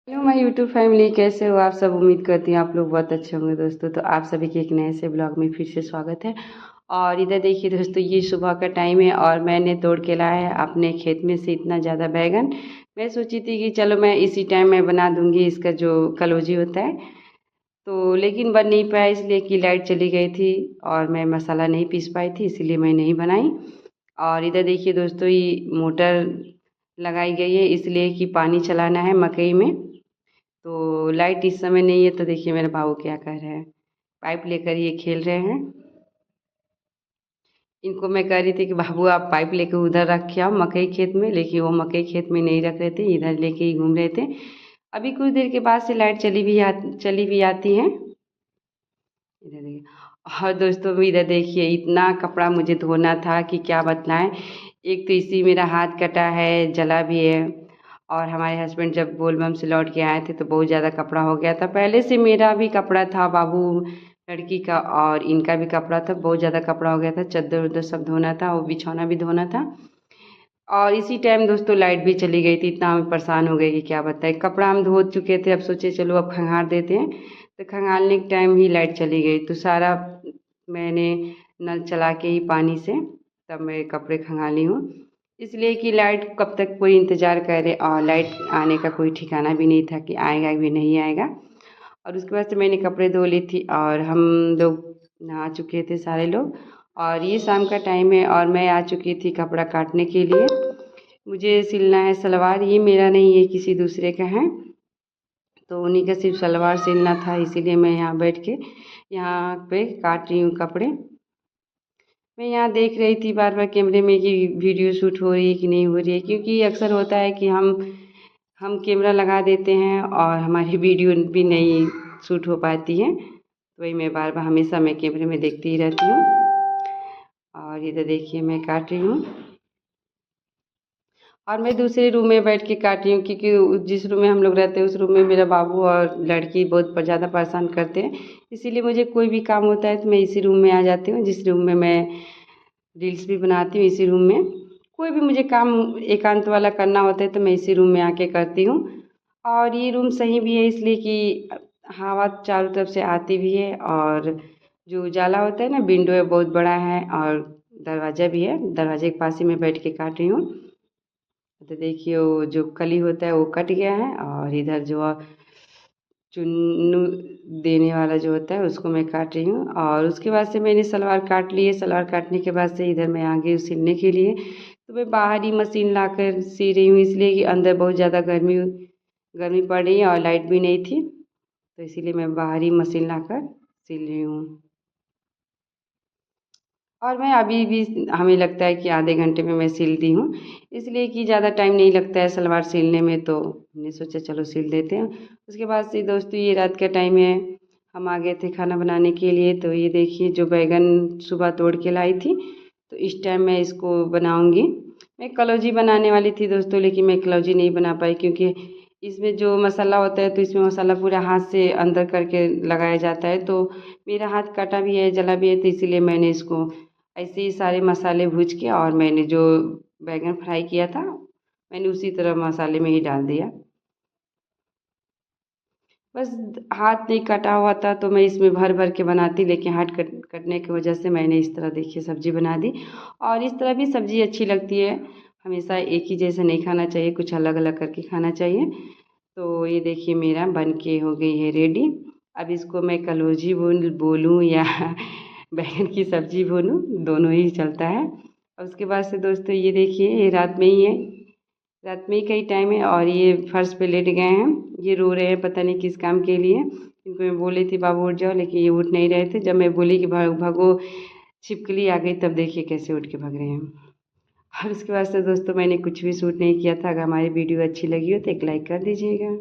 Hello my YouTube family, कैसे हो आप सब। उम्मीद करती हूँ आप लोग बहुत अच्छे होंगे दोस्तों। तो आप सभी के एक नए से ब्लॉग में फिर से स्वागत है। और इधर देखिए दोस्तों, ये सुबह का टाइम है और मैंने तोड़ के लाया है अपने खेत में से इतना ज़्यादा बैगन। मैं सोची थी कि चलो मैं इसी टाइम में बना दूँगी इसका जो कलौजी होता है, तो लेकिन बन नहीं पाया इसलिए कि लाइट चली गई थी और मैं मसाला नहीं पीस पाई थी, इसीलिए मैं नहीं बनाई। और इधर देखिए दोस्तों, ये मोटर लगाई गई है इसलिए कि पानी चलाना है मकई में। तो लाइट इस समय नहीं है, तो देखिए मेरे बाबू क्या कर रहे हैं, पाइप लेकर ये खेल रहे हैं। इनको मैं कह रही थी कि बाबू आप पाइप लेकर उधर रख के आओ मकई खेत में, लेकिन वो मकई खेत में नहीं रख रहे थे, इधर लेके ही घूम रहे थे। अभी कुछ देर के बाद से लाइट चली भी आती है। इधर देखिए। और दोस्तों इधर देखिए, इतना कपड़ा मुझे धोना था कि क्या बतलाएं। एक तो इसी मेरा हाथ कटा है, जला भी है। और हमारे हस्बैंड जब बोलबम से लौट के आए थे तो बहुत ज़्यादा कपड़ा हो गया था। पहले से मेरा भी कपड़ा था, बाबू लड़की का और इनका भी कपड़ा था, बहुत ज़्यादा कपड़ा हो गया था। चादर उधर सब धोना था और बिछौना भी धोना था। और इसी टाइम दोस्तों लाइट भी चली गई थी, इतना हम परेशान हो गए कि क्या बताएं। कपड़ा हम धो चुके थे, अब सोचे चलो अब खंगाल देते हैं। तो खंगालने के टाइम ही लाइट चली गई, तो सारा मैंने नल चला के ही पानी से तब मैं कपड़े खंगाली हूँ। इसलिए कि लाइट कब तक कोई इंतज़ार करे, और लाइट आने का कोई ठिकाना भी नहीं था कि आएगा भी नहीं आएगा। और उसके बाद से मैंने कपड़े धो ली थी और हम लोग नहा चुके थे सारे लोग। और ये शाम का टाइम है और मैं आ चुकी थी कपड़ा काटने के लिए। मुझे सिलना है सलवार, ये मेरा नहीं है किसी दूसरे का है, तो उन्हीं का सिर्फ सलवार सिलना था, इसीलिए मैं यहाँ बैठ के यहाँ पे काट रही हूँ कपड़े। मैं यहाँ देख रही थी बार बार कैमरे में कि वीडियो शूट हो रही है कि नहीं हो रही है, क्योंकि अक्सर होता है कि हम कैमरा लगा देते हैं और हमारी वीडियो भी नहीं शूट हो पाती है। तो वही मैं बार बार हमेशा मैं कैमरे में देखती ही रहती हूँ। और इधर देखिए मैं काट रही हूँ और मैं दूसरे रूम में बैठ के काट रही हूँ, क्योंकि जिस रूम में हम लोग रहते हैं उस रूम में मेरा बाबू और लड़की बहुत ज़्यादा परेशान करते हैं। इसीलिए मुझे कोई भी काम होता है तो मैं इसी रूम में आ जाती हूँ, जिस रूम में मैं रील्स भी बनाती हूँ। इसी रूम में कोई भी मुझे काम एकांत वाला करना होता है तो मैं इसी रूम में आके करती हूँ। और ये रूम सही भी है इसलिए कि हवा चारों तरफ से आती भी है, और जो उजाला होता है ना, विंडो है बहुत बड़ा है और दरवाज़ा भी है, दरवाजे के पास ही मैं बैठ के काट रही हूँ। तो देखिए वो जो कली होता है वो कट गया है, और इधर जो चुन्नू देने वाला जो होता है उसको मैं काट रही हूँ। और उसके बाद से मैंने सलवार काट ली है। सलवार काटने के बाद से इधर मैं आ गई सिलने के लिए। तो मैं बाहर ही मशीन ला कर सी रही हूँ, इसलिए कि अंदर बहुत ज़्यादा गर्मी गर्मी पड़ रही है और लाइट भी नहीं थी, तो इसीलिए मैं बाहर ही मशीन ला कर सिल रही हूँ। और मैं अभी भी, हमें लगता है कि आधे घंटे में मैं सिल दी हूँ, इसलिए कि ज़्यादा टाइम नहीं लगता है सलवार सिलने में, तो हमने सोचा चलो सिल देते हैं। उसके बाद से दोस्तों ये रात का टाइम है, हम आ गए थे खाना बनाने के लिए। तो ये देखिए जो बैगन सुबह तोड़ के लाई थी, तो इस टाइम मैं इसको बनाऊँगी। मैं कलौजी बनाने वाली थी दोस्तों, लेकिन मैं कलौजी नहीं बना पाई, क्योंकि इसमें जो मसाला होता है तो इसमें मसाला पूरा हाथ से अंदर करके लगाया जाता है। तो मेरा हाथ कटा भी है, जला भी है, तो इसीलिए मैंने इसको ऐसे ही सारे मसाले भूज के और मैंने जो बैगन फ्राई किया था मैंने उसी तरह मसाले में ही डाल दिया। बस हाथ नहीं कटा हुआ था तो मैं इसमें भर भर के बनाती, लेकिन हाथ कटने की वजह से मैंने इस तरह देखिए सब्ज़ी बना दी। और इस तरह भी सब्ज़ी अच्छी लगती है, हमेशा एक ही जैसा नहीं खाना चाहिए, कुछ अलग अलग करके खाना चाहिए। तो ये देखिए मेरा बन के हो गई है रेडी। अब इसको मैं कलौजी बोलूँ या बैंगन की सब्ज़ी बोलूँ, दोनों ही चलता है। और उसके बाद से दोस्तों ये देखिए, ये रात में ही है, रात में ही कई टाइम है और ये फर्श पे लेट गए हैं। ये रो रहे हैं पता नहीं किस काम के लिए। इनको मैं बोली थी बाबू उठ जाओ, लेकिन ये उठ नहीं रहे थे। जब मैं बोली कि भागो, छिपकली आ गई, तब देखिए कैसे उठ के भाग रहे हैं। और उसके बाद से दोस्तों मैंने कुछ भी शूट नहीं किया था। अगर हमारी वीडियो अच्छी लगी हो तो एक लाइक कर दीजिएगा।